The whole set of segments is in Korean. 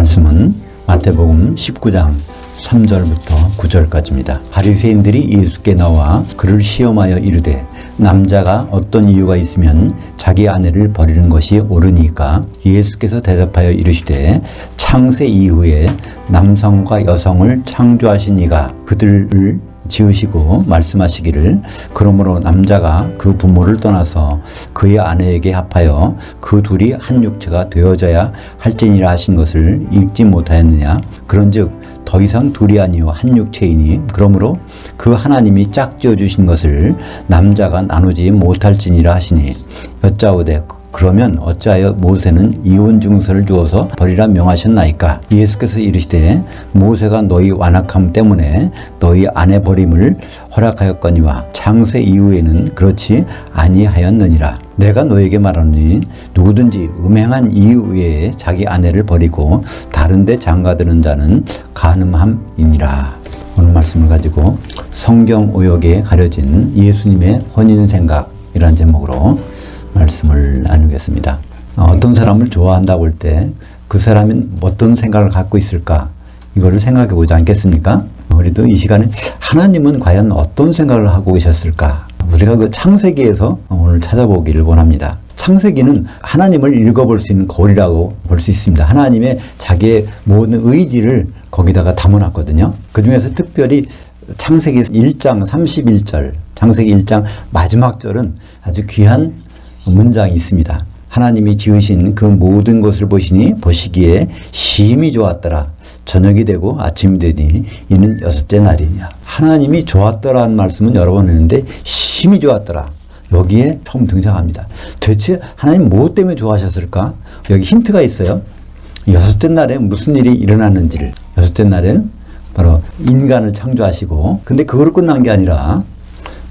말씀은 마태복음 19장 3절부터 9절까지입니다. 바리새인들이 예수께 나와 그를 시험하여 이르되 남자가 어떤 이유가 있으면 자기 아내를 버리는 것이 옳으니까? 예수께서 대답하여 이르시되 창세 이후에 남성과 여성을 창조하신 이가 그들을 지으시고 말씀하시기를 그러므로 남자가 그 부모를 떠나서 그의 아내에게 합하여 그 둘이 한 육체가 되어져야 할지니라 하신 것을 읽지 못하였느냐? 그런즉 더 이상 둘이 아니요 한 육체이니 그러므로 그 하나님이 짝지어 주신 것을 남자가 나누지 못할지니라 하시니 여짜오되 그러면 어찌하여 모세는 이혼 증서를 주어서 버리라 명하셨나이까? 예수께서 이르시되 모세가 너희 완악함 때문에 너희 아내 버림을 허락하였거니와 창세 이후에는 그렇지 아니하였느니라. 내가 너에게 말하노니 누구든지 음행한 이유 외에 자기 아내를 버리고 다른 데 장가드는 자는 간음함이니라. 오늘 말씀을 가지고 성경 오역에 가려진 예수님의 혼인 생각이라는 제목으로 말씀을 나누겠습니다. 어떤 사람을 좋아한다고 할 때 그 사람이 어떤 생각을 갖고 있을까? 이거를 생각해 보지 않겠습니까? 우리도 이 시간에 하나님은 과연 어떤 생각을 하고 계셨을까? 우리가 그 창세기에서 오늘 찾아보기를 원합니다. 창세기는 하나님을 읽어볼 수 있는 거리라고 볼 수 있습니다. 하나님의 자기의 모든 의지를 거기다가 담아놨거든요. 그 중에서 특별히 창세기 1장 31절, 창세기 1장 마지막 절은 아주 귀한 문장이 있습니다. 하나님이 지으신 그 모든 것을 보시기에 심히 좋았더라. 저녁이 되고 아침이 되니 이는 여섯째 날이냐. 하나님이 좋았더라는 말씀은 여러 번 했는데 심히 좋았더라. 여기에 처음 등장합니다. 도대체 하나님 무엇 때문에 좋아하셨을까? 여기 힌트가 있어요. 여섯째 날에 무슨 일이 일어났는지를. 여섯째 날에는 바로 인간을 창조하시고, 근데 그거로 끝난 게 아니라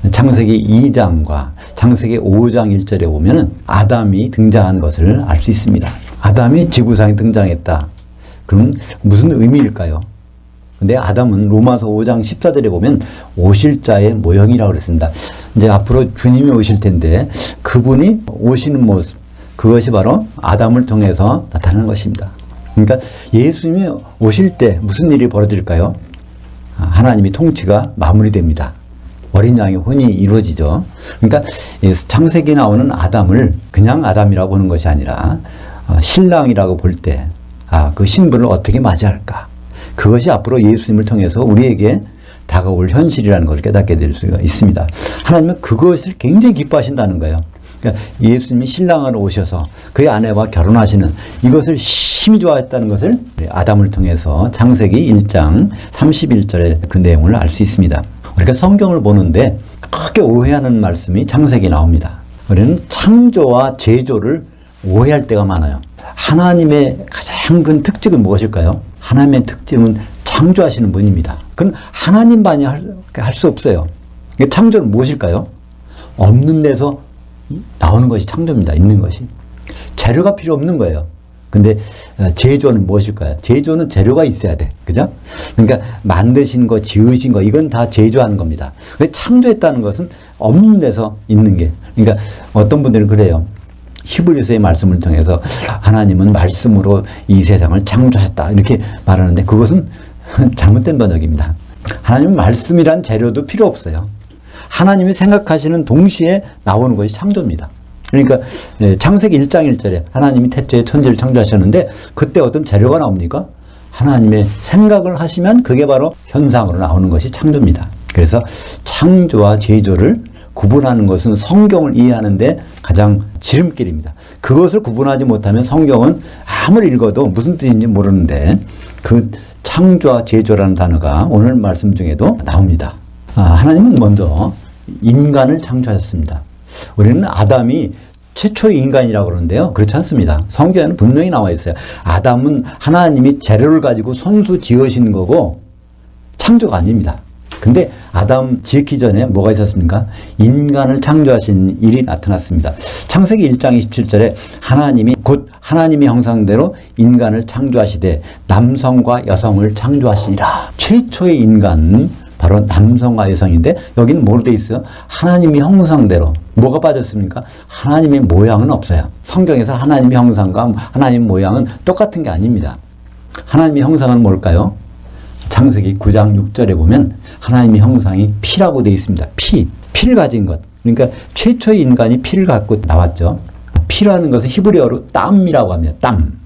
창세기 2장과 창세기 5장 1절에 보면은 아담이 등장한 것을 알 수 있습니다. 아담이 지구상에 등장했다. 그럼 무슨 의미일까요? 근데 아담은 로마서 5장 14절에 보면 오실 자의 모형이라고 그랬습니다. 이제 앞으로 주님이 오실 텐데 그분이 오시는 모습, 그것이 바로 아담을 통해서 나타나는 것입니다. 그러니까 예수님이 오실 때 무슨 일이 벌어질까요? 하나님이 통치가 마무리됩니다. 어린 양의 혼이 이루어지죠. 그러니까 창세기 나오는 아담을 그냥 아담이라고 보는 것이 아니라 신랑이라고 볼 때 그 신분을 어떻게 맞이할까? 그것이 앞으로 예수님을 통해서 우리에게 다가올 현실이라는 것을 깨닫게 될 수가 있습니다. 하나님은 그것을 굉장히 기뻐하신다는 거예요. 그러니까 예수님이 신랑으로 오셔서 그의 아내와 결혼하시는 이것을 심히 좋아했다는 것을 아담을 통해서 창세기 1장 31절의 그 내용을 알 수 있습니다. 우리가 성경을 보는데 크게 오해하는 말씀이 창세기 나옵니다. 우리는 창조와 제조를 오해할 때가 많아요. 하나님의 가장 큰 특징은 무엇일까요? 하나님의 특징은 창조하시는 분입니다. 그건 하나님만이 할 수 없어요. 창조는 무엇일까요? 없는 데서 나오는 것이 창조입니다. 있는 것이. 재료가 필요 없는 거예요. 근데 제조는 무엇일까요? 제조는 재료가 있어야 돼. 그죠? 그러니까 만드신 거, 지으신 거, 이건 다 제조하는 겁니다. 근데 창조했다는 것은 없는 데서 있는 게. 그러니까 어떤 분들은 그래요. 히브리서의 말씀을 통해서 하나님은 말씀으로 이 세상을 창조하셨다. 이렇게 말하는데 그것은 잘못된 번역입니다. 하나님은 말씀이란 재료도 필요 없어요. 하나님이 생각하시는 동시에 나오는 것이 창조입니다. 그러니까 창세기 1장 1절에 하나님이 태초에 천지를 창조하셨는데 그때 어떤 재료가 나옵니까? 하나님의 생각을 하시면 그게 바로 현상으로 나오는 것이 창조입니다. 그래서 창조와 제조를 구분하는 것은 성경을 이해하는데 가장 지름길입니다. 그것을 구분하지 못하면 성경은 아무리 읽어도 무슨 뜻인지 모르는데 그 창조와 제조라는 단어가 오늘 말씀 중에도 나옵니다. 하나님은 먼저 인간을 창조하셨습니다. 우리는 아담이 최초의 인간이라고 그러는데요. 그렇지 않습니다. 성경에는 분명히 나와 있어요. 아담은 하나님이 재료를 가지고 손수 지으신 거고 창조가 아닙니다. 근데 아담 지기 전에 뭐가 있었습니까? 인간을 창조하신 일이 나타났습니다. 창세기 1장 27절에 하나님이 곧 하나님의 형상대로 인간을 창조하시되 남성과 여성을 창조하시니라. 최초의 인간은 바로 남성과 여성인데 여기는 뭘 돼 있어요? 하나님의 형상대로. 뭐가 빠졌습니까? 하나님의 모양은 없어요. 성경에서 하나님의 형상과 하나님의 모양은 똑같은 게 아닙니다. 하나님의 형상은 뭘까요? 창세기 9장 6절에 보면 하나님의 형상이 피라고 되어 있습니다. 피를 가진 것. 그러니까 최초의 인간이 피를 갖고 나왔죠. 피라는 것은 히브리어로 땀이라고 합니다. 땀.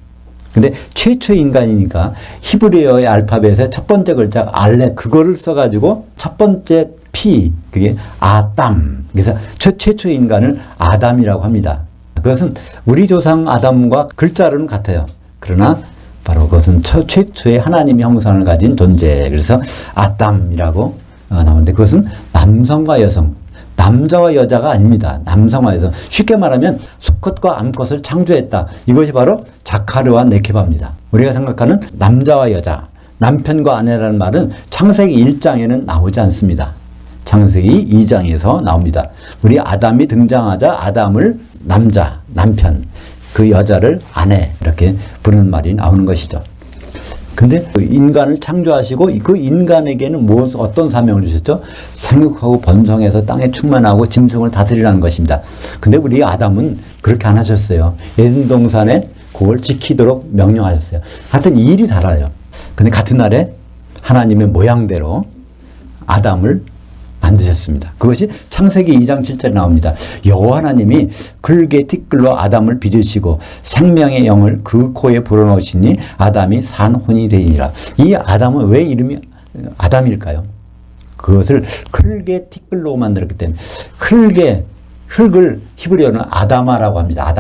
근데 최초의 인간이니까 히브리어의 알파벳의 첫 번째 글자 알레 그거를 써가지고 첫 번째 피 그게 아담. 그래서 최초의 인간을 아담이라고 합니다. 그것은 우리 조상 아담과 글자로는 같아요. 그러나 바로 그것은 최초의 하나님의 형상을 가진 존재. 그래서 아담이라고 나오는데 그것은 남성과 여성, 남자와 여자가 아닙니다. 남성과 여성. 쉽게 말하면 수컷과 암컷을 창조했다. 이것이 바로 자카르와 네케바입니다. 우리가 생각하는 남자와 여자, 남편과 아내라는 말은 창세기 1장에는 나오지 않습니다. 창세기 2장에서 나옵니다. 우리 아담이 등장하자 아담을 남자, 남편, 그 여자를 아내 이렇게 부르는 말이 나오는 것이죠. 근데 인간을 창조하시고 그 인간에게는 어떤 사명을 주셨죠? 생육하고 번성해서 땅에 충만하고 짐승을 다스리라는 것입니다. 근데 우리 아담은 그렇게 안 하셨어요. 에덴 동산에 그걸 지키도록 명령하셨어요. 하여튼 일이 달라요. 근데 같은 날에 하나님의 모양대로 아담을 만드셨습니다. 그것이 창세기 2장 7절에 나옵니다. 여호와 하나님이 글개 티끌로 아담을 빚으시고 생명의 영을 그 코에 불어넣으시니 아담이 산 혼이 되니라. 이 아담은 왜 이름이 아담일까요? 그것을 글개 티끌로 만들었기 때문에 흙을 히브리어는 아다마라고 합니다.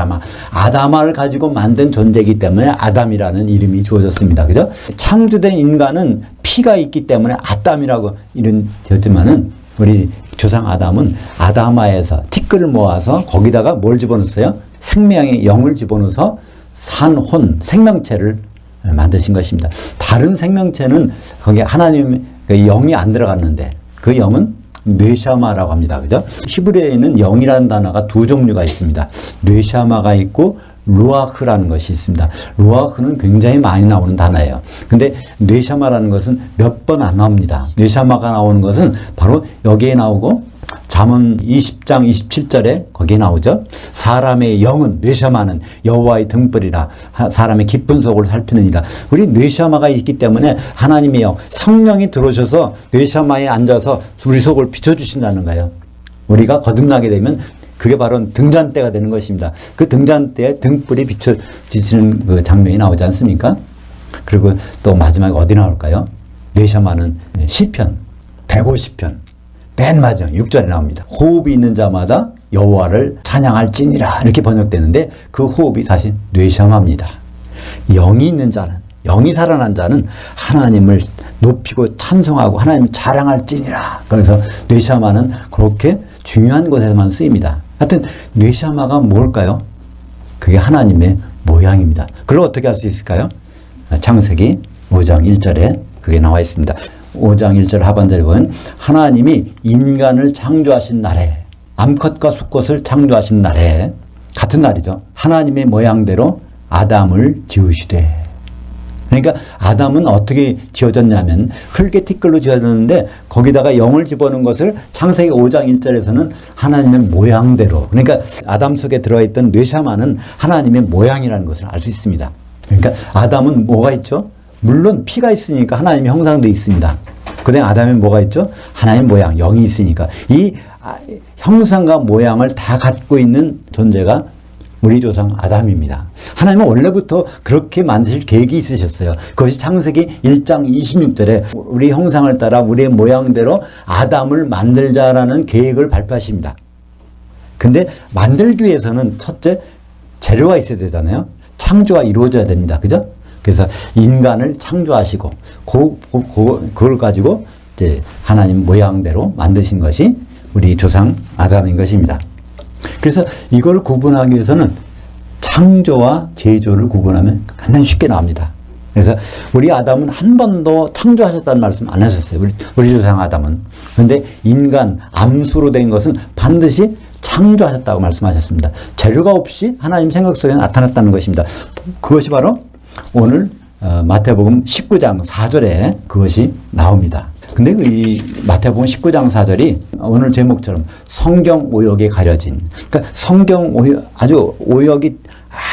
아다마를 가지고 만든 존재이기 때문에 아담이라는 이름이 주어졌습니다. 그죠? 창조된 인간은 피가 있기 때문에 아담이라고 이름 되었지만은 우리 조상 아담은 아다마에서 티끌을 모아서 거기다가 뭘 집어넣었어요? 생명의 영을 집어넣어서 산혼, 생명체를 만드신 것입니다. 다른 생명체는 거기에 하나님의 영이 안 들어갔는데 그 영은 뇌샤마라고 합니다. 그죠? 히브리어에는 영이라는 단어가 두 종류가 있습니다. 뇌샤마가 있고 루아흐라는 것이 있습니다. 루아흐는 굉장히 많이 나오는 단어예요. 근데 뇌샤마라는 것은 몇 번 안 나옵니다. 뇌샤마가 나오는 것은 바로 여기에 나오고 잠언 20장 27절에 거기에 나오죠. 사람의 영은 뇌샤마는 여호와의 등불이라 사람의 깊은 속을 살피느니라. 우리 뇌샤마가 있기 때문에 하나님의 영 성령이 들어오셔서 뇌샤마에 앉아서 우리 속을 비춰주신다는 거예요. 우리가 거듭나게 되면 그게 바로 등잔대가 되는 것입니다. 그 등잔대에 등불이 비춰지시는 그 장면이 나오지 않습니까? 그리고 또 마지막에 어디 나올까요? 뇌샤마는 시편 150편 맨 마지막 6절에 나옵니다. 호흡이 있는 자마다 여호와를 찬양할지니라 이렇게 번역되는데 그 호흡이 사실 뇌샤마입니다. 영이 있는 자는 영이 살아난 자는 하나님을 높이고 찬송하고 하나님을 자랑할지니라. 그래서 뇌샤마는 그렇게 중요한 곳에서만 쓰입니다. 하여튼 뇌샤마가 뭘까요? 그게 하나님의 모양입니다. 그걸 어떻게 알 수 있을까요? 창세기 5장 1절에 그게 나와 있습니다. 5장 1절 하반절에 보면 하나님이 인간을 창조하신 날에 암컷과 수컷을 창조하신 날에 같은 날이죠. 하나님의 모양대로 아담을 지으시되. 그러니까 아담은 어떻게 지어졌냐면 흙의 티끌로 지어졌는데 거기다가 영을 집어넣은 것을 창세기 5장 1절에서는 하나님의 모양대로, 그러니까 아담 속에 들어있던 뇌샤마는 하나님의 모양이라는 것을 알 수 있습니다. 그러니까 아담은 뭐가 있죠? 물론 피가 있으니까 하나님의 형상도 있습니다. 그다음에 아담에 뭐가 있죠? 하나님의 모양, 영이 있으니까 이 형상과 모양을 다 갖고 있는 존재가 우리 조상 아담입니다. 하나님은 원래부터 그렇게 만드실 계획이 있으셨어요. 그것이 창세기 1장 26절에 우리 형상을 따라 우리의 모양대로 아담을 만들자라는 계획을 발표하십니다. 근데 만들기 위해서는 첫째 재료가 있어야 되잖아요. 창조가 이루어져야 됩니다. 그죠? 그래서 인간을 창조하시고 그걸 가지고 이제 하나님 모양대로 만드신 것이 우리 조상 아담인 것입니다. 그래서 이걸 구분하기 위해서는 창조와 제조를 구분하면 간단히 쉽게 나옵니다. 그래서 우리 아담은 한 번도 창조하셨다는 말씀 안 하셨어요. 우리 조상 아담은. 그런데 인간, 암수로 된 것은 반드시 창조하셨다고 말씀하셨습니다. 재료가 없이 하나님 생각 속에 나타났다는 것입니다. 그것이 바로 오늘 마태복음 19장 4절에 그것이 나옵니다. 근데 이 마태복음 19장 4절이 오늘 제목처럼 성경 오역에 가려진, 그러니까 성경 오역, 오역이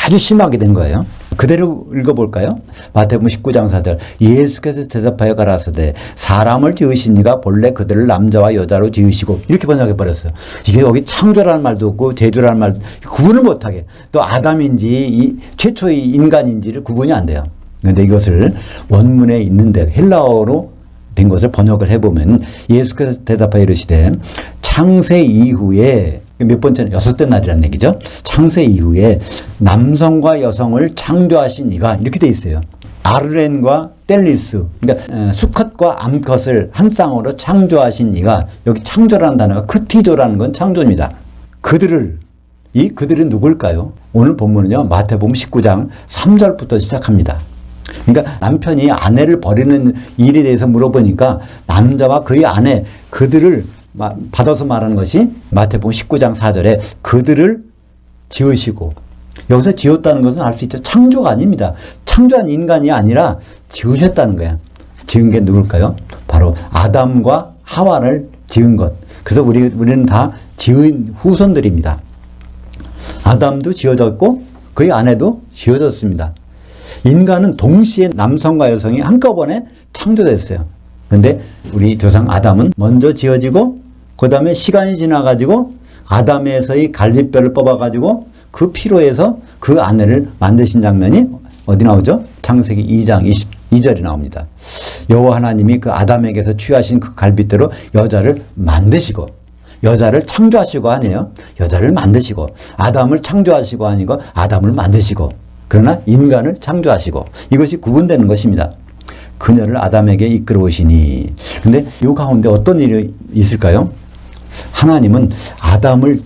아주 심하게 된 거예요. 그대로 읽어볼까요? 마태복음 19장 4절. 예수께서 대답하여 가라사대 사람을 지으신 이가 본래 그들을 남자와 여자로 지으시고, 이렇게 번역해 버렸어요. 이게 여기 창조라는 말도 없고 제조라는 말도 구분을 못하게, 또 아담인지 최초의 인간인지를 구분이 안 돼요. 그런데 이것을 원문에 있는데 헬라어로 된 것을 번역을 해보면, 예수께서 대답하여 이르시되 창세 이후에, 몇 번째는 여섯째 날이라는 얘기죠. 창세 이후에 남성과 여성을 창조하신 이가, 이렇게 돼 있어요. 아르렌과 뗄리스, 그러니까 수컷과 암컷을 한 쌍으로 창조하신 이가, 여기 창조라는 단어가 크티조라는 건 창조입니다. 그들을, 이 그들은 누굴까요? 오늘 본문은요, 마태복음 19장 3절부터 시작합니다. 그러니까 남편이 아내를 버리는 일에 대해서 물어보니까 남자와 그의 아내, 그들을 받아서 말하는 것이 마태복음 19장 4절에 그들을 지으시고, 여기서 지었다는 것은 알 수 있죠. 창조가 아닙니다. 창조한 인간이 아니라 지으셨다는 거야. 지은 게 누굴까요? 바로 아담과 하와를 지은 것. 그래서 우리는 다 지은 후손들입니다. 아담도 지어졌고 그의 아내도 지어졌습니다. 인간은 동시에 남성과 여성이 한꺼번에 창조됐어요. 근데 우리 조상 아담은 먼저 지어지고, 그 다음에 시간이 지나가지고 아담에서의 갈빗뼈를 뽑아가지고 그 피로 해서 그 아내를 만드신 장면이 어디 나오죠? 창세기 2장 22절이 나옵니다. 여호와 하나님이 그 아담에게서 취하신 그 갈빗대로 여자를 만드시고, 여자를 창조하시고 아니에요. 여자를 만드시고, 아담을 창조하시고 아니고 아담을 만드시고, 그러나 인간을 창조하시고, 이것이 구분되는 것입니다. 그녀를 아담에게 이끌어 오시니. 근데 이 가운데 어떤 일이 있을까요? 하나님은 아담을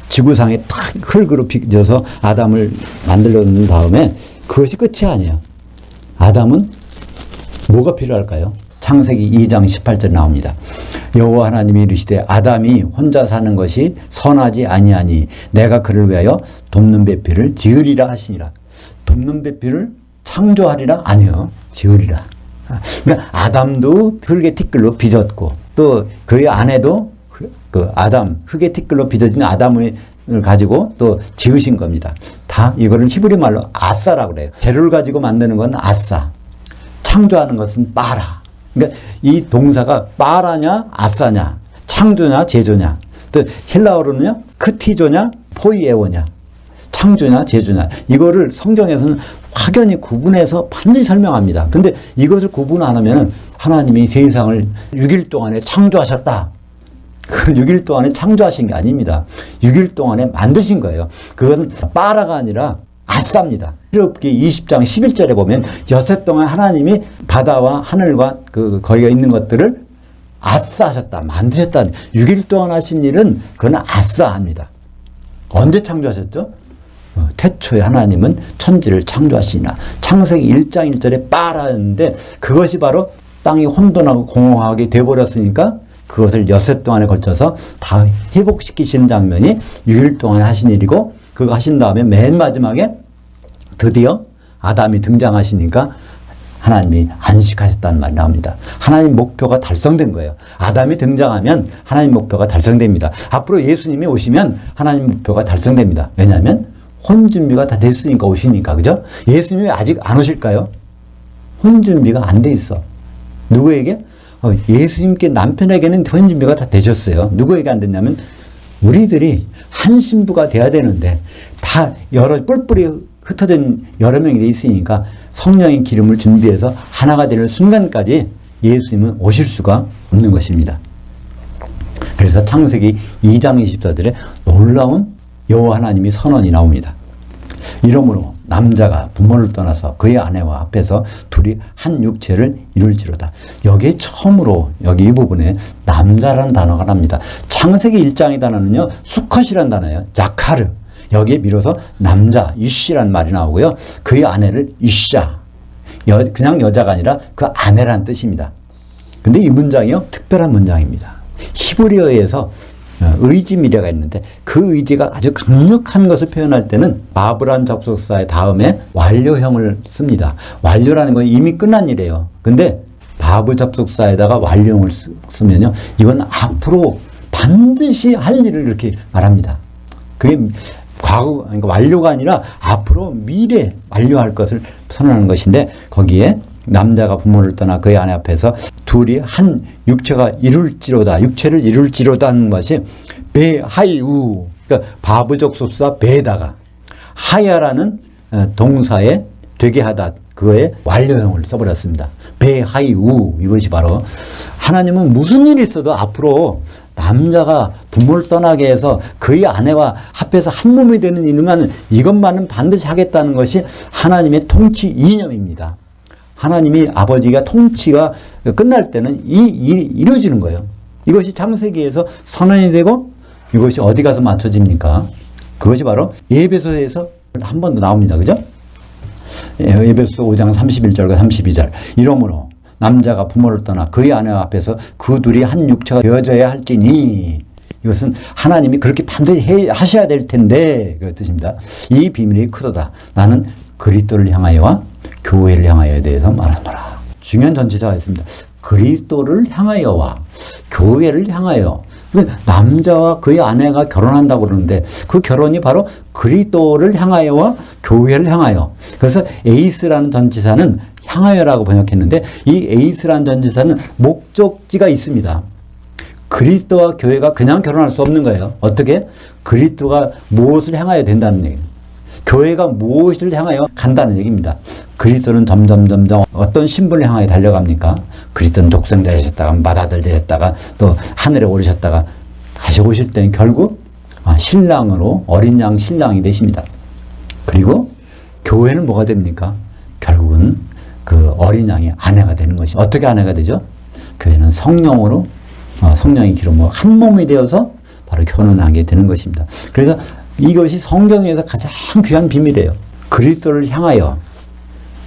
지구상에 탁 흙으로 빚어서 아담을 만들어 놓은 다음에 그것이 끝이 아니에요. 아담은 뭐가 필요할까요? 창세기 2장 18절 나옵니다. 여호와 하나님이 이르시되 아담이 혼자 사는 것이 선하지 아니하니 내가 그를 위하여 돕는 배필을 지으리라 하시니라. 돕는 배필을 창조하리라? 아니요, 지으리라. 그러니까 아담도 흙의 티끌로 빚었고, 또 그의 아내도 그 아담, 흙의 티끌로 빚어진 아담을 가지고 또 지으신 겁니다. 다 이거를 히브리 말로 아싸라고 그래요. 재료를 가지고 만드는 건 아싸, 창조하는 것은 빠라. 그러니까 이 동사가 빠라냐 아싸냐, 창조냐 제조냐, 또 헬라어로는요 크티조냐 포이에오냐, 창조냐 제조냐, 이거를 성경에서는 확연히 구분해서 반드시 설명합니다. 근데 이것을 구분 안 하면 하나님이 세상을 6일 동안에 창조하셨다, 그 6일 동안에 창조하신 게 아닙니다. 6일 동안에 만드신 거예요. 그것은 빠라가 아니라 아싸입니다. 출애굽기 20장 11절에 보면 여섯 동안 하나님이 바다와 하늘과 거기가 있는 것들을 아싸하셨다, 만드셨다. 6일 동안 하신 일은 그건 아싸합니다. 언제 창조하셨죠? 태초에 하나님은 천지를 창조하시나. 창세기 1장 1절에 빠라였는데 그것이 바로 땅이 혼돈하고 공허하게 되어버렸으니까 그것을 엿새 동안에 걸쳐서 다 회복시키시는 장면이 6일 동안 하신 일이고, 그거 하신 다음에 맨 마지막에 드디어 아담이 등장하시니까 하나님이 안식하셨다는 말이 나옵니다. 하나님 목표가 달성된 거예요. 아담이 등장하면 하나님 목표가 달성됩니다. 앞으로 예수님이 오시면 하나님 목표가 달성됩니다. 왜냐하면 혼 준비가 다 됐으니까 오시니까, 그죠? 예수님이 아직 안 오실까요? 혼 준비가 안 돼 있어. 누구에게? 예수님께 남편에게는 혼 준비가 다 되셨어요. 누구에게 안 됐냐면 우리들이 한 신부가 돼야 되는데 다 여러 뿔뿔이 흩어진 여러 명이 돼 있으니까 성령의 기름을 준비해서 하나가 되는 순간까지 예수님은 오실 수가 없는 것입니다. 그래서 창세기 2장 24절에 놀라운 여호와 하나님이 선언이 나옵니다. 이러므로 남자가 부모를 떠나서 그의 아내와 합해서 둘이 한 육체를 이룰지로다. 여기에 처음으로 여기 이 부분에 남자라는 단어가 납니다. 창세기 1장의 단어는요 수컷이라는 단어예요. 자카르. 여기에 밀어서 남자 이쉬라는 말이 나오고요. 그의 아내를 이샤. 그냥 여자가 아니라 그 아내라는 뜻입니다. 근데 이 문장이요 특별한 문장입니다. 히브리어에서 의지 미래가 있는데 그 의지가 아주 강력한 것을 표현할 때는 바브란 접속사의 다음에 완료형을 씁니다. 완료라는 건 이미 끝난 일이에요. 근데 바브 접속사에다가 완료형을 쓰면요 이건 앞으로 반드시 할 일을 이렇게 말합니다. 그게 과거, 그러니까 완료가 아니라 앞으로 미래 완료할 것을 선언하는 것인데, 거기에 남자가 부모를 떠나 그의 아내 앞에서 둘이 한 육체가 이룰지로다, 육체를 이룰지로다 하는 것이 베하이우, 그러니까 바브적 소수사 베에다가 하야라는 동사에 되게 하다, 그거의 완료형을 써버렸습니다. 베하이우, 이것이 바로 하나님은 무슨 일이 있어도 앞으로 남자가 부모를 떠나게 해서 그의 아내와 합해서 한 몸이 되는 이능한 이것만은 반드시 하겠다는 것이 하나님의 통치 이념입니다. 하나님이 아버지가 통치가 끝날 때는 이 일이 이루어지는 거예요. 이것이 창세기에서 선언이 되고 이것이 어디 가서 맞춰집니까? 그것이 바로 에베소에서 한 번 더 나옵니다. 그죠? 에베소 5장 31절과 32절. 이러므로 남자가 부모를 떠나 그의 아내와 앞에서 그 둘이 한 육체가 되어져야 할지니, 이것은 하나님이 그렇게 반드시 하셔야 될 텐데, 그 뜻입니다. 이 비밀이 크도다. 나는 그리스도를 향하여와 교회를 향하여에 대해서 말하노라. 중요한 전치사가 있습니다. 그리스도를 향하여와 교회를 향하여. 남자와 그의 아내가 결혼한다고 그러는데 그 결혼이 바로 그리스도를 향하여와 교회를 향하여. 그래서 에이스라는 전치사는 향하여라고 번역했는데, 이 에이스라는 전치사는 목적지가 있습니다. 그리스도와 교회가 그냥 결혼할 수 없는 거예요. 어떻게? 그리스도가 무엇을 향하여 된다는 얘기예요. 교회가 무엇을 향하여 간다는 얘기입니다. 그리스도는 점점 어떤 신분을 향하여 달려갑니까? 그리스도는 독생자 되셨다가 맏아들 되셨다가 또 하늘에 오르셨다가 다시 오실 때는 결국 신랑으로, 어린 양 신랑이 되십니다. 그리고 교회는 뭐가 됩니까? 결국은 그 어린 양이 아내가 되는 것이. 어떻게 아내가 되죠? 교회는 성령으로, 성령의 기름으로 한 몸이 되어서 바로 결혼하게 되는 것입니다. 그래서 이것이 성경에서 가장 귀한 비밀이에요. 그리스도를 향하여,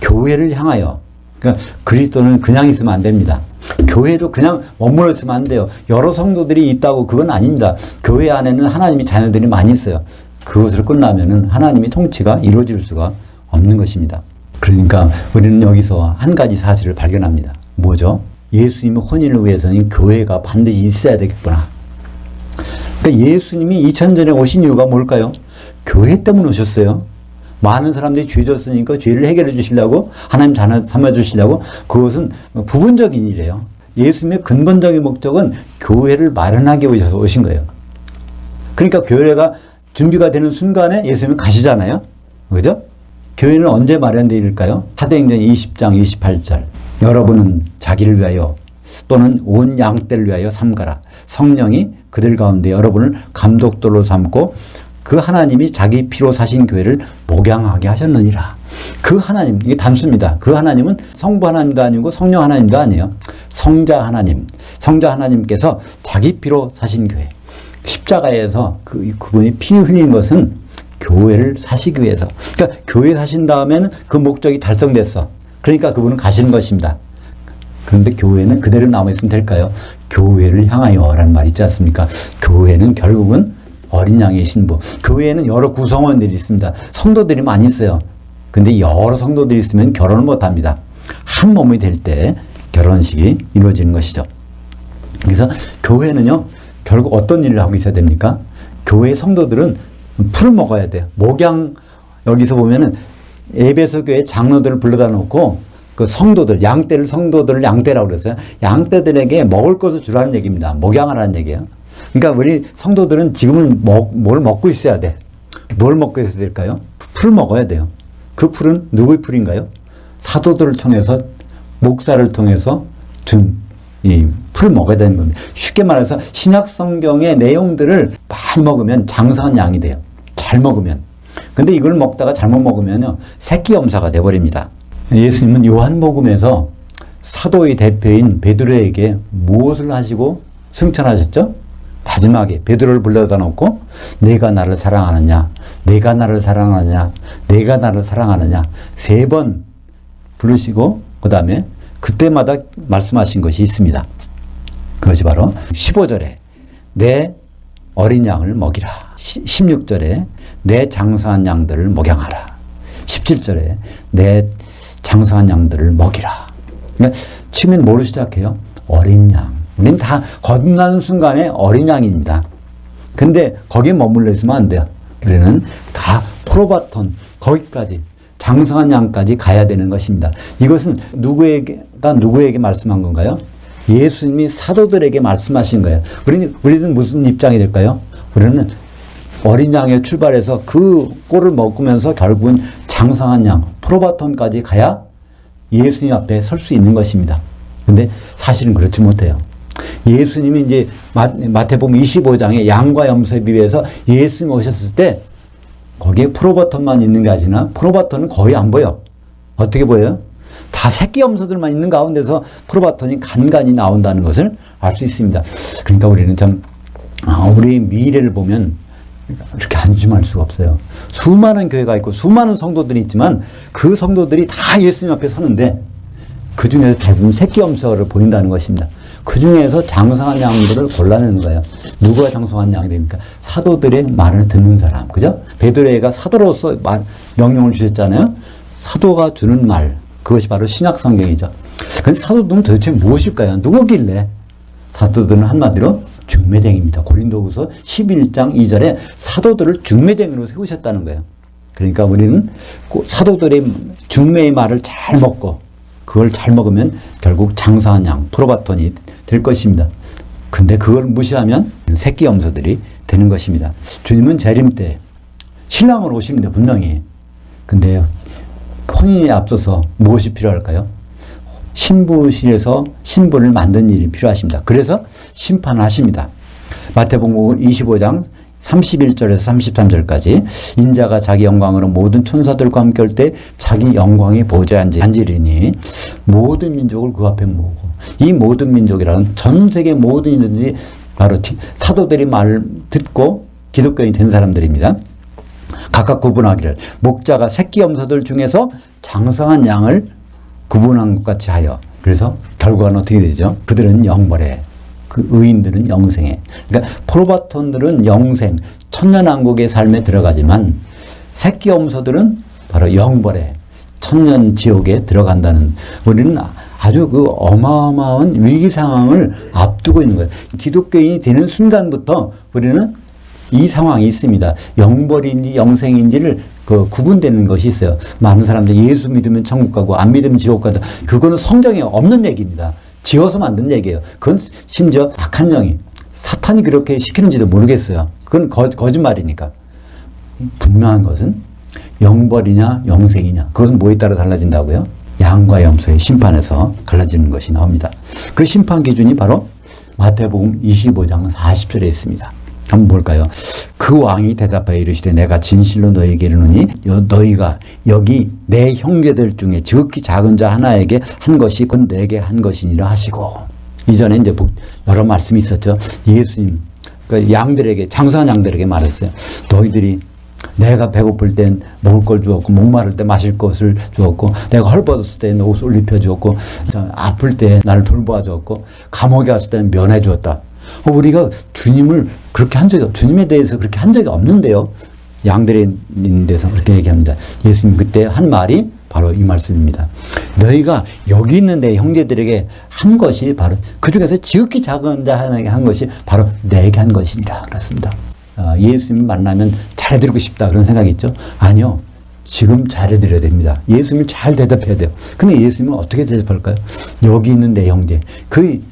교회를 향하여. 그러니까 그리스도는 그냥 있으면 안 됩니다. 교회도 그냥 머물러 있으면 안 돼요. 여러 성도들이 있다고 그건 아닙니다. 교회 안에는 하나님의 자녀들이 많이 있어요. 그것으로 끝나면은 하나님의 통치가 이루어질 수가 없는 것입니다. 그러니까 우리는 여기서 한 가지 사실을 발견합니다. 뭐죠? 예수님의 혼인을 위해서는 교회가 반드시 있어야 되겠구나. 그러니까 예수님이 2000전에 오신 이유가 뭘까요? 교회 때문에 오셨어요. 많은 사람들이 죄 졌으니까 죄를 해결해 주시려고, 하나님 자녀 삼아 주시려고. 그것은 부분적인 일이에요. 예수님의 근본적인 목적은 교회를 마련하기 위해서 오신 거예요. 그러니까 교회가 준비가 되는 순간에 예수님이 가시잖아요. 그죠? 교회는 언제 마련되어일까요? 사도행전 20장 28절. 여러분은 자기를 위하여 또는 온 양떼를 위하여 삼가라. 성령이 그들 가운데 여러분을 감독돌로 삼고 그 하나님이 자기 피로 사신 교회를 목양하게 하셨느니라. 그 하나님, 이게 단수입니다. 그 하나님은 성부 하나님도 아니고 성령 하나님도 아니에요. 성자 하나님, 성자 하나님께서 자기 피로 사신 교회. 십자가에서 그분이 피 흘린 것은 교회를 사시기 위해서. 그러니까 교회 사신 다음에는 그 목적이 달성됐어. 그러니까 그분은 가시는 것입니다. 그런데 교회는 그대로 남아있으면 될까요? 교회를 향하여라는 말이 있지 않습니까? 교회는 결국은 어린 양의 신부. 교회에는 여러 구성원들이 있습니다. 성도들이 많이 있어요. 근데 여러 성도들이 있으면 결혼을 못 합니다. 한 몸이 될 때 결혼식이 이루어지는 것이죠. 그래서 교회는요, 결국 어떤 일을 하고 있어야 됩니까? 교회 성도들은 풀을 먹어야 돼요. 목양, 여기서 보면은 에베소 교회 장로들을 불러다 놓고 그 성도들, 성도들을 양떼라고 그랬어요. 양떼들에게 먹을 것을 주라는 얘기입니다. 목양하라는 얘기예요. 그러니까 우리 성도들은 지금은 뭘 먹고 있어야 돼. 뭘 먹고 있어야 될까요? 풀을 먹어야 돼요. 그 풀은 누구의 풀인가요? 사도들을 통해서, 목사를 통해서 준 이 풀을 먹어야 되는 겁니다. 쉽게 말해서 신약 성경의 내용들을 많이 먹으면 장성한 양이 돼요. 잘 먹으면. 근데 이걸 먹다가 잘못 먹으면요, 새끼 염사가 돼버립니다. 예수님은 요한복음에서 사도의 대표인 베드로에게 무엇을 하시고 승천하셨죠? 마지막에 베드로를 불러다 놓고 내가 나를 사랑하느냐, 내가 나를 사랑하느냐, 내가 나를 사랑하느냐 3번 부르시고 그 다음에 그때마다 말씀하신 것이 있습니다. 그것이 바로 15절에 내 어린 양을 먹이라, 16절에 내 장사한 양들을 목양하라, 17절에 내 장사한 양들을 먹이라. 그러니까 처음에는 뭐로 시작해요? 어린 양. 우리는 다 거듭나는 순간에 어린 양입니다. 근데 거기에 머물러 있으면 안 돼요. 우리는 다 프로바톤 거기까지 장성한 양까지 가야 되는 것입니다. 이것은 누구에게 말씀한 건가요? 예수님이 사도들에게 말씀하신 거예요. 우리는 무슨 입장이 될까요? 우리는 어린 양에 출발해서 그 꼴을 먹으면서 결국은 장성한 양, 프로바톤까지 가야 예수님 앞에 설 수 있는 것입니다. 근데 사실은 그렇지 못해요. 예수님이 이제 마태복음 25장에 양과 염소에 비유해서 예수님이 오셨을 때 거기에 프로바톤만 있는 게 아니라 프로바톤은 거의 안 보여. 어떻게 보여요? 다 새끼 염소들만 있는 가운데서 프로바톤이 간간히 나온다는 것을 알 수 있습니다. 그러니까 우리는 참 우리의 미래를 보면 이렇게 안심할 수가 없어요. 수많은 교회가 있고 수많은 성도들이 있지만 그 성도들이 다 예수님 앞에 서는데 그 중에서 대부분 새끼 염소를 보인다는 것입니다. 그 중에서 장성한 양들을 골라내는 거예요. 누가 장성한 양이 됩니까? 사도들의 말을 듣는 사람. 그죠? 베드로가 사도로서 명령을 주셨잖아요. 사도가 주는 말. 그것이 바로 신약 성경이죠. 근데 사도들은 도대체 무엇일까요? 누구길래? 사도들은 한마디로 중매쟁입니다. 고린도후서 11장 2절에 사도들을 중매쟁이로 세우셨다는 거예요. 그러니까 우리는 사도들의 중매의 말을 잘 먹고 그걸 잘 먹으면 결국 장성한 양, 프로바톤이 될 것입니다. 근데 그걸 무시하면 새끼 염소들이 되는 것입니다. 주님은 재림 때 신랑으로 오시는데 분명히. 근데 혼인에 앞서서 무엇이 필요할까요? 신부실에서 신부를 만든 일이 필요하십니다. 그래서 심판하십니다. 마태복음 25장 31절에서 33절까지 인자가 자기 영광으로 모든 천사들과 함께 올 때 자기 영광의 보좌에 앉으리니 모든 민족을 그 앞에 모으고, 이 모든 민족이라는 전 세계 모든 인들이 바로 사도들의 말을 듣고 기독교인이 된 사람들입니다. 각각 구분하기를 목자가 새끼 염소들 중에서 장성한 양을 구분한 것 같이 하여. 그래서 결과는 어떻게 되죠? 그들은 영벌에, 그 의인들은 영생에. 그러니까 프로바톤들은 영생, 천년왕국의 삶에 들어가지만 새끼 염소들은 바로 영벌에, 천년 지옥에 들어간다는, 우리는 아주 그 어마어마한 위기 상황을 앞두고 있는 거예요. 기독교인이 되는 순간부터 우리는 이 상황이 있습니다. 영벌인지 영생인지를 구분되는 것이 있어요. 많은 사람들이 예수 믿으면 천국 가고 안 믿으면 지옥 간다. 그거는 성경에 없는 얘기입니다. 지어서 만든 얘기예요. 그건 심지어 악한 영이, 사탄이 그렇게 시키는지도 모르겠어요. 그건 거짓말이니까. 분명한 것은 영벌이냐 영생이냐, 그것은 뭐에 따라 달라진다고요? 양과 염소의 심판에서 갈라지는 것이 나옵니다. 그 심판 기준이 바로 마태복음 25장 40절에 있습니다. 한번 볼까요? 그 왕이 대답하여 이르시되 내가 진실로 너희에게 이르노니 너희가 여기 내 형제들 중에 지극히 작은 자 하나에게 한 것이 곧 내게 한 것이니라 하시고. 이전에 이제 여러 말씀이 있었죠. 예수님 그 양들에게, 장성한 양들에게 말했어요. 너희들이 내가 배고플 땐 먹을 걸 주었고, 목마를 때 마실 것을 주었고, 내가 헐벗었을 때 옷을 입혀 주었고, 아플 때 나를 돌보아 주었고, 감옥에 갔을 때는 면해 주었다. 우리가 주님을 그렇게 한 적이, 주님에 대해서 그렇게 한 적이 없는데요. 양들에 있는 데서 그렇게 얘기합니다. 예수님 그때 한 말이 바로 이 말씀입니다. 너희가 여기 있는 내 형제들에게 한 것이 바로, 그 중에서 지극히 작은 자 하나에게 한 것이 바로 내게 한 것이니라 그랬습니다. 예수님 만나면 잘해드리고 싶다 그런 생각이 있죠? 아니요. 지금 잘해드려야 됩니다. 예수님을 잘 대답해야 돼요. 근데 예수님은 어떻게 대답할까요? 여기 있는 내 형제,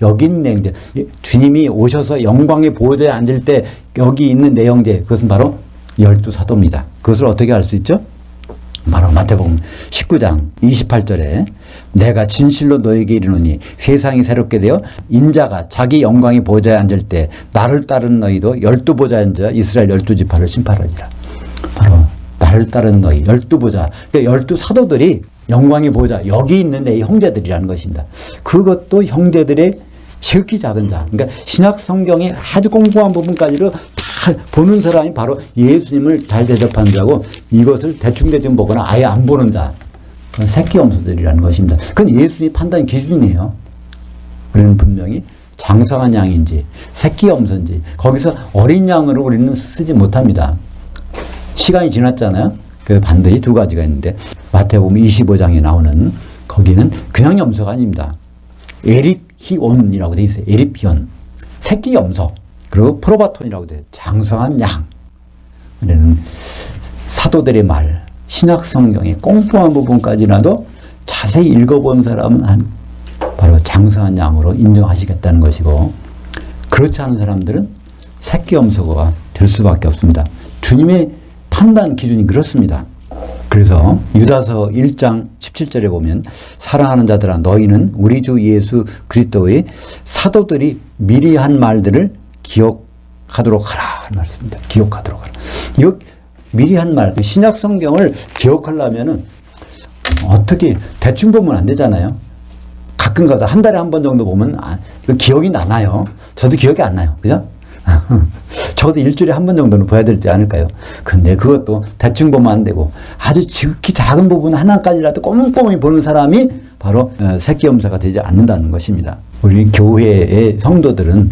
여기 있는 내 형제, 주님이 오셔서 영광의 보좌에 앉을 때 여기 있는 내 형제, 그것은 바로 12사도입니다. 그것을 어떻게 알 수 있죠? 바로 마태복음 19장 28절에 내가 진실로 너에게 이르노니 세상이 새롭게 되어 인자가 자기 영광의 보좌에 앉을 때 나를 따른 너희도 12보좌에 앉아 이스라엘 12지파를 심판하리라. 바로 나를 따른 너희 12보좌, 그러니까 12사도들이 영광의 보좌, 여기 있는 내 형제들이라는 것입니다. 그것도 형제들의 지극히 작은 자, 그러니까 신약 성경의 아주 공부한 부분까지도 다 보는 사람이 바로 예수님을 잘 대접하는 자고, 이것을 대충대충 보거나 아예 안 보는 자, 그건 새끼 염소들이라는 것입니다. 그건 예수님의 판단 기준이에요. 우리는 분명히 장성한 양인지 새끼 염소인지, 거기서 어린 양으로 우리는 쓰지 못합니다. 시간이 지났잖아요. 그 반드시 두 가지가 있는데, 마태복음 25장에 나오는 거기는 그냥 염소가 아닙니다. 에립히온이라고 돼 있어요. 에립히온, 새끼 염소. 그리고 프로바톤이라고 돼 있어요. 장성한 양. 우리는 사도들의 말, 신약 성경의 꽁꽁한 부분까지라도 자세히 읽어본 사람은 바로 장성한 양으로 인정하시겠다는 것이고, 그렇지 않은 사람들은 새끼엄석어가 될 수밖에 없습니다. 주님의 판단 기준이 그렇습니다. 그래서 유다서 1장 17절에 보면 사랑하는 자들아 너희는 우리 주 예수 그리스도의 사도들이 미리 한 말들을 기억하도록 하라 말씀입니다. 기억하도록 하라. 이거 미리 한 말, 신약 성경을 기억하려면은 어떻게 대충 보면 안 되잖아요. 가끔가다 한 달에 한 번 정도 보면 기억이 나나요? 저도 기억이 안 나요. 그죠? 적어도 일주일에 한 번 정도는 봐야 되지 않을까요? 근데 그것도 대충 보면 안 되고 아주 지극히 작은 부분 하나까지라도 꼼꼼히 보는 사람이 바로 새끼엄사가 되지 않는다는 것입니다. 우리 교회의 성도들은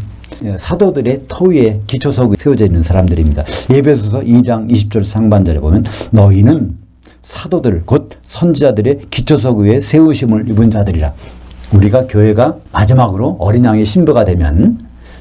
사도들의 터위에 기초석이 세워져 있는 사람들입니다. 에베소서 2장 20절 상반절에 보면 너희는 사도들 곧 선지자들의 기초석 위에 세우심을 입은 자들이라. 우리가 교회가 마지막으로 어린 양의 신부가 되면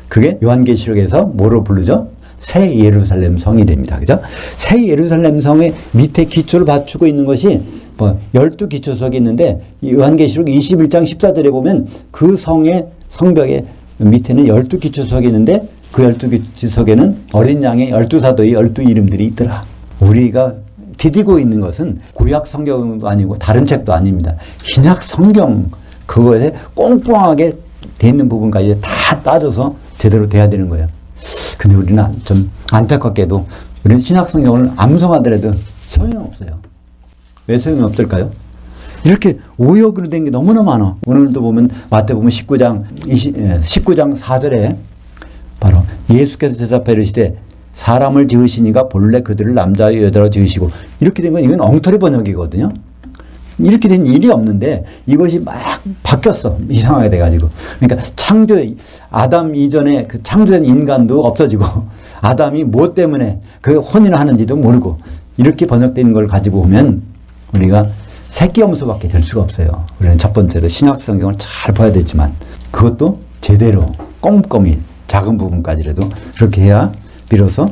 그게 요한계시록에서 뭐로 부르죠? 새 예루살렘 성이 됩니다. 그죠? 새 예루살렘 성의 밑에 기초를 받추고 있는 것이 12기초석이 있는데 요한계시록 21장 14절에 보면 그 성의 성벽의 밑에는 12기초석이 있는데 그 12기초석에는 어린 양의 12사도의 12이름들이 있더라. 우리가 디디고 있는 것은 구약 성경도 아니고 다른 책도 아닙니다. 신약 성경 그거에 꼼꼼하게 돼 있는 부분까지 다 따져서 제대로 돼야 되는 거예요. 근데 우리는 좀 안타깝게도 우리는 신약 성경을 암송하더라도 소용없어요. 왜 소용이 없을까요? 이렇게 오역으로 된 게 너무나 많아. 오늘도 보면 마태복음 19장 4절에 바로 예수께서 대답하여 이르시되 사람을 지으시니가 본래 그들을 남자와 여자로 지으시고, 이렇게 된 건 이건 엉터리 번역이거든요. 이렇게 된 일이 없는데 이것이 막 바뀌었어. 이상하게 돼가지고. 그러니까 아담 이전에 그 창조된 인간도 없어지고, 아담이 무엇 때문에 그 혼인을 하는지도 모르고, 이렇게 번역된 걸 가지고 오면 우리가 새끼엄수밖에 될 수가 없어요. 우리는 첫 번째로 신약 성경을 잘 봐야 되지만 그것도 제대로 꼼꼼히 작은 부분까지라도 그렇게 해야 비로소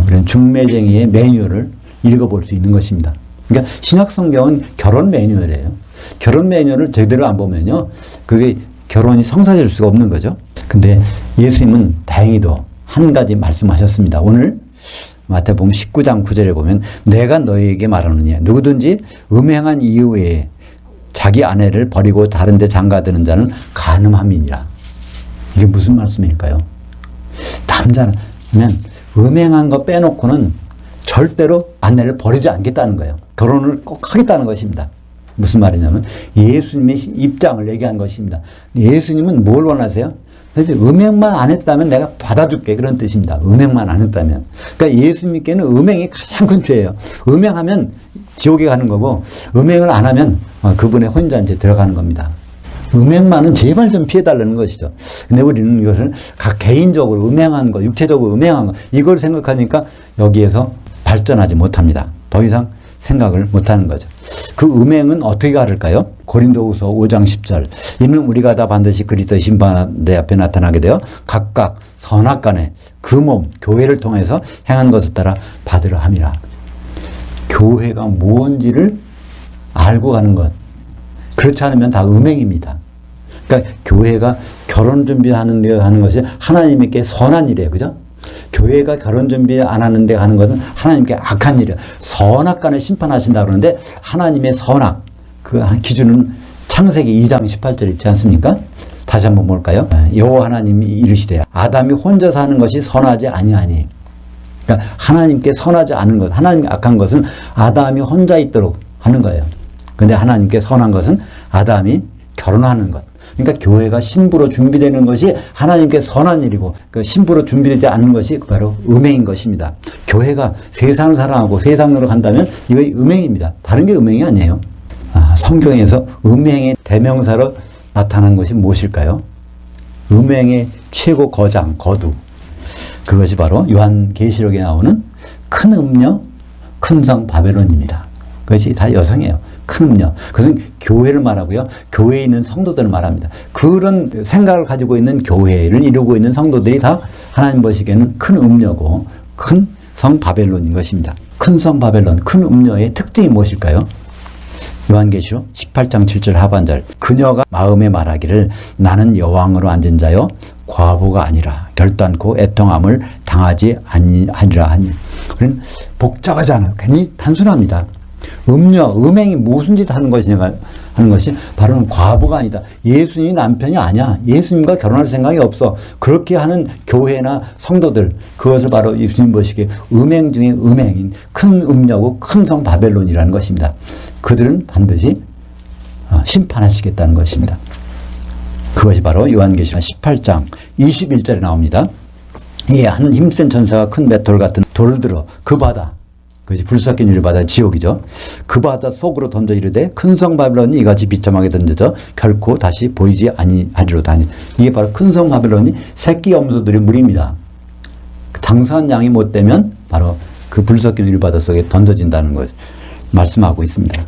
우리는 중매쟁이의 매뉴얼을 읽어볼 수 있는 것입니다. 그러니까 신약 성경은 결혼 매뉴얼이에요. 결혼 매뉴얼을 제대로 안 보면요, 그게 결혼이 성사될 수가 없는 거죠. 근데 예수님은 다행히도 한 가지 말씀하셨습니다. 오늘 마태복음 19장 9절에 보면 내가 너희에게 말하느냐 누구든지 음행한 이후에 자기 아내를 버리고 다른 데 장가드는 자는 간음함이니라. 이게 무슨 말씀일까요? 남자는 음행한 거 빼놓고는 절대로 아내를 버리지 않겠다는 거예요. 결혼을 꼭 하겠다는 것입니다. 무슨 말이냐면 예수님의 입장을 얘기한 것입니다. 예수님은 뭘 원하세요? 음행만 안 했다면 내가 받아줄게, 그런 뜻입니다. 음행만 안 했다면. 그러니까 예수님께는 음행이 가장 큰 죄예요. 음행하면 지옥에 가는 거고, 음행을 안 하면 그분의 혼잔치에 들어가는 겁니다. 음행만은 제발 좀 피해달라는 것이죠. 근데 우리는 이것을 각 개인적으로 음행한 거, 육체적으로 음행한 거, 이걸 생각하니까 여기에서 발전하지 못합니다. 더 이상 생각을 못하는 거죠. 그 음행은 어떻게 가를까요? 고린도후서 5장 10절. 이는 우리가 다 반드시 그리스도 심판 내 앞에 나타나게 되어 각각 선악간에 그 몸 교회를 통해서 행한 것을 따라 받으려 함이라. 교회가 뭔지를 알고 가는 것. 그렇지 않으면 다 음행입니다. 그러니까 교회가 결혼 준비하는 데 하는 것이 하나님께 선한 일이에요. 그죠? 교회가 결혼 준비 안 하는데 하는 것은 하나님께 악한 일이에요. 선악간에 심판하신다 그러는데 하나님의 선악, 그 기준은 창세기 2장 18절 있지 않습니까? 다시 한번 볼까요? 여호와 하나님이 이르시되 아담이 혼자 사는 것이 선하지 아니하니. 그러니까 하나님께 선하지 않은 것, 하나님께 악한 것은 아담이 혼자 있도록 하는 거예요. 근데 하나님께 선한 것은 아담이 결혼하는 것. 그러니까 교회가 신부로 준비되는 것이 하나님께 선한 일이고, 그 신부로 준비되지 않는 것이 바로 음행인 것입니다. 교회가 세상을 사랑하고 세상으로 간다면 이거 음행입니다. 다른 게 음행이 아니에요. 성경에서 음행의 대명사로 나타난 것이 무엇일까요? 음행의 최고 거장, 거두. 그것이 바로 요한계시록에 나오는 큰 음녀, 큰 성 바벨론입니다. 그것이 다 여성이에요. 큰 음녀. 그것은 교회를 말하고요. 교회에 있는 성도들을 말합니다. 그런 생각을 가지고 있는 교회를 이루고 있는 성도들이 다 하나님 보시기에는 큰 음녀고 큰 성 바벨론인 것입니다. 큰 성 바벨론, 큰 음녀의 특징이 무엇일까요? 요한계시록 18장 7절 하반절, 그녀가 마음에 말하기를 나는 여왕으로 앉은 자요 과부가 아니라 결단코 애통함을 당하지 아니하리라 하니. 우리는 복잡하지 않아요. 괜히 단순합니다. 음녀, 음행이 무슨 짓 하는 것이냐 하는 것이 바로 과부가 아니다. 예수님이 남편이 아니야. 예수님과 결혼할 생각이 없어. 그렇게 하는 교회나 성도들, 그것을 바로 예수님 보시기에 음행 중에 음행인 큰 음녀고 큰 성 바벨론이라는 것입니다. 그들은 반드시 심판하시겠다는 것입니다. 그것이 바로 요한계시록 18장 21절에 나옵니다. 예, 한 힘센 천사가 큰 맷돌 같은 돌을 들어 그 바다, 그것이 불섞인 유리 바다, 지옥이죠. 그 바다 속으로 던져 이르되 큰 성 바벨론이 이같이 비참하게 던져져 결코 다시 보이지 아니하리로다. 이게 바로 큰 성 바벨론이 새끼 염소들의 무리입니다. 장사한 양이 못 되면 바로 그 불섞인 유리 바다 속에 던져진다는 것 말씀하고 있습니다.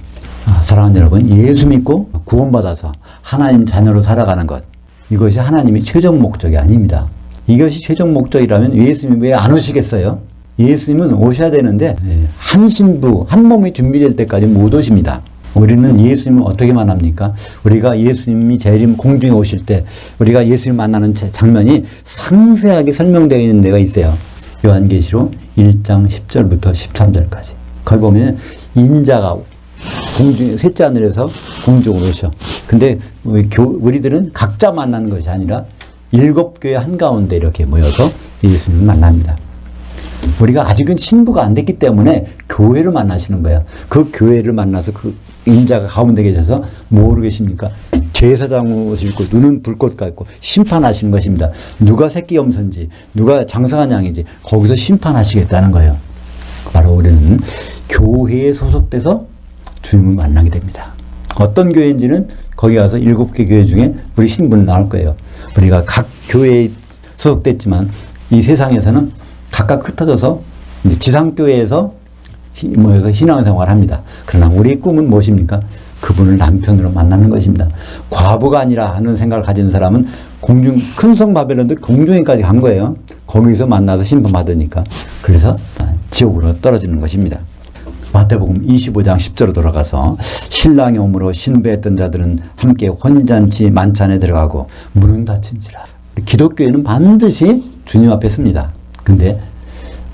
사랑하는 여러분, 예수 믿고 구원받아서 하나님 자녀로 살아가는 것, 이것이 하나님의 최종 목적이 아닙니다. 이것이 최종 목적이라면 예수님이 왜 안 오시겠어요? 예수님은 오셔야 되는데 한 신부, 한 몸이 준비될 때까지 못 오십니다. 우리는 예수님을 어떻게 만납니까? 우리가 예수님이 재림 공중에 오실 때 우리가 예수님 만나는 장면이 상세하게 설명되어 있는 데가 있어요. 요한계시록 1장 10절부터 13절까지. 거기 보면 인자가 공중에, 셋째 하늘에서 공중으로 오셔. 근데 우리들은 각자 만나는 것이 아니라 7교회 한가운데 이렇게 모여서 예수님을 만납니다. 우리가 아직은 신부가 안 됐기 때문에 교회를 만나시는 거예요. 그 교회를 만나서 그 인자가 가운데 계셔서 뭐로 계십니까? 제사장 옷을 입고 눈은 불꽃 같고 심판하시는 것입니다. 누가 새끼 염소인지 누가 장사한 양인지 거기서 심판하시겠다는 거예요. 바로 우리는 교회에 소속돼서 주님을 만나게 됩니다. 어떤 교회인지는 거기 가서 7개 교회 중에 우리 신부는 나올 거예요. 우리가 각 교회에 소속됐지만 이 세상에서는 각각 흩어져서 이제 지상교회에서 모여서 신앙생활을 합니다. 그러나 우리의 꿈은 무엇입니까? 그분을 남편으로 만나는 것입니다. 과부가 아니라 하는 생각을 가진 사람은 큰 성 바벨론도 공중에까지 간 거예요. 거기서 만나서 심판받으니까. 그래서 지옥으로 떨어지는 것입니다. 마태복음 25장 10절로 돌아가서 신랑이 오므로 신부했던 자들은 함께 혼잔치 만찬에 들어가고 문은 닫힌지라. 기독교에는 반드시 주님 앞에 섭니다. 근데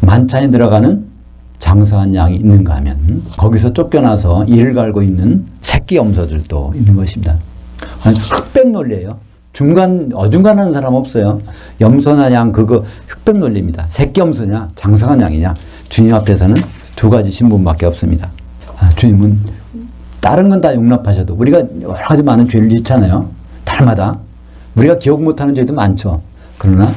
만찬에 들어가는 장사한 양이 있는가 하면 거기서 쫓겨나서 이를 갈고 있는 새끼 염소들도 있는 것입니다. 아니, 흑백 논리예요. 어중간하는 사람 없어요. 염소나 양 그거 흑백 논리입니다. 새끼 염소냐 장사한 양이냐, 주님 앞에서는 두 가지 신분밖에 없습니다. 주님은 다른 건 다 용납하셔도 우리가 여러 가지 많은 죄를 짓잖아요. 달마다 우리가 기억 못하는 죄도 많죠. 그러나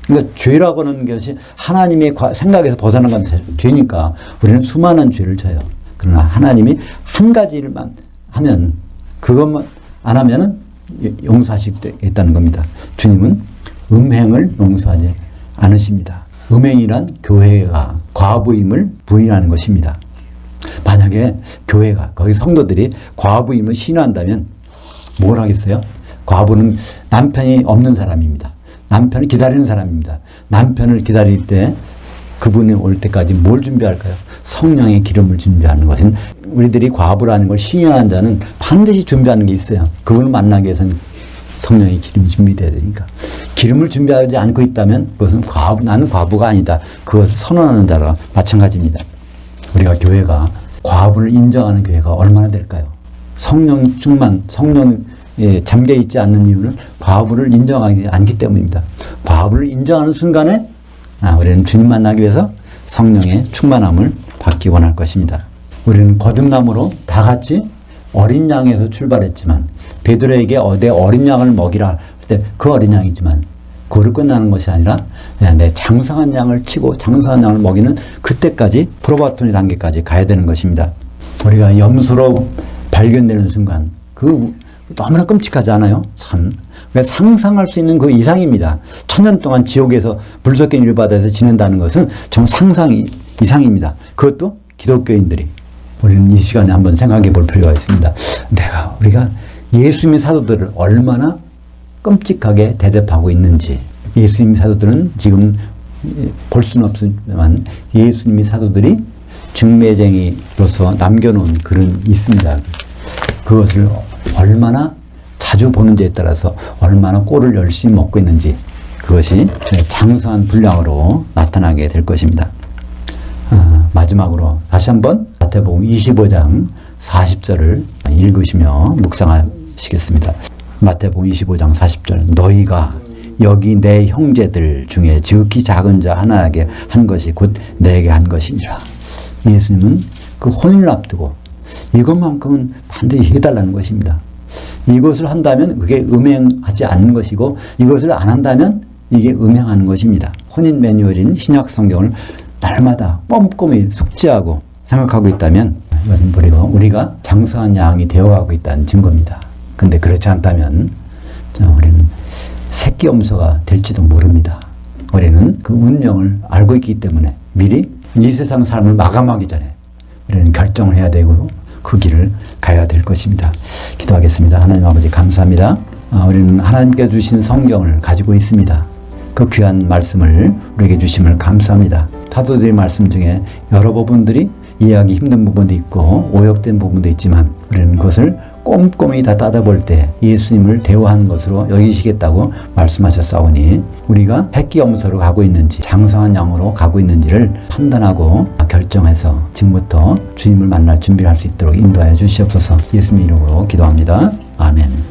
그러니까 죄라고 하는 것이 하나님의 생각에서 벗어난 건 죄니까 우리는 수많은 죄를 져요. 그러나 하나님이 한 가지를만 하면, 그것만 안 하면은 용서하시겠다는 겁니다. 주님은 음행을 용서하지 않으십니다. 음행이란 교회가 과부임을 부인하는 것입니다. 만약에 교회가, 거기 성도들이 과부임을 신뢰한다면 뭘 하겠어요? 과부는 남편이 없는 사람입니다. 남편을 기다리는 사람입니다. 남편을 기다릴 때 그분이 올 때까지 뭘 준비할까요? 성령의 기름을 준비하는 것은, 우리들이 과부라는 걸 신뢰하는 자는 반드시 준비하는 게 있어요. 그분을 만나기 위해서는 성령의 기름이 준비돼야 되니까. 기름을 준비하지 않고 있다면 그것은 나는 과부가 아니다, 그것을 선언하는 자랑 마찬가지입니다. 우리가 교회가 과부를 인정하는 교회가 얼마나 될까요? 성령 충만, 성령에 잠겨 있지 않는 이유는 과부를 인정하지 않기 때문입니다. 과부를 인정하는 순간에 우리는 주님 만나기 위해서 성령의 충만함을 받기 원할 것입니다. 우리는 거듭남으로 다 같이 어린 양에서 출발했지만, 베드로에게 내 어린 양을 먹이라 할 때 그 어린 양이지만 그거로 끝나는 것이 아니라 내 장성한 양을 치고 장성한 양을 먹이는 그때까지, 프로바토니 단계까지 가야 되는 것입니다. 우리가 염소로 발견되는 순간 그 너무나 끔찍하지 않아요? 참. 상상할 수 있는 그 이상입니다. 1000년 동안 지옥에서 불섞인 율바다에서 지낸다는 것은 정말 상상 이상입니다. 그것도 기독교인들이. 우리는 이 시간에 한번 생각해 볼 필요가 있습니다. 우리가 예수님의 사도들을 얼마나 끔찍하게 대접하고 있는지. 예수님의 사도들은 지금 볼 수는 없지만 예수님이 사도들이 중매쟁이로서 남겨놓은 글은 있습니다. 그것을 얼마나 자주 보는지에 따라서 얼마나 꼴을 열심히 먹고 있는지 그것이 장수한 분량으로 나타나게 될 것입니다. 마지막으로 다시 한번 마태복음 25장 40절을 읽으시며 묵상하시겠습니다. 마태복음 25장 40절 너희가 여기 내 형제들 중에 지극히 작은 자 하나에게 한 것이 곧 내게 한 것이니라. 예수님은 그 혼인을 앞두고 이것만큼은 반드시 해달라는 것입니다. 이것을 한다면 그게 음행하지 않는 것이고 이것을 안 한다면 이게 음행하는 것입니다. 혼인 매뉴얼인 신약 성경을 날마다 꼼꼼히 숙지하고 생각하고 있다면 이것은 우리가 장수한 양이 되어가고 있다는 증거입니다. 근데 그렇지 않다면 우리는 새끼 염소가 될지도 모릅니다. 우리는 그 운명을 알고 있기 때문에 미리 이 세상 삶을 마감하기 전에 우리는 결정을 해야 되고 그 길을 가야 될 것입니다. 기도하겠습니다. 하나님 아버지 감사합니다. 우리는 하나님께 주신 성경을 가지고 있습니다. 그 귀한 말씀을 우리에게 주심을 감사합니다. 사도들의 말씀 중에 여러 부분들이 이해하기 힘든 부분도 있고 오역된 부분도 있지만 우리는 그것을 꼼꼼히 다 따져볼 때 예수님을 대우하는 것으로 여기시겠다고 말씀하셨사오니 우리가 새끼 염소로 가고 있는지 장성한 양으로 가고 있는지를 판단하고 결정해서 지금부터 주님을 만날 준비를 할 수 있도록 인도하여 주시옵소서. 예수님 이름으로 기도합니다. 아멘.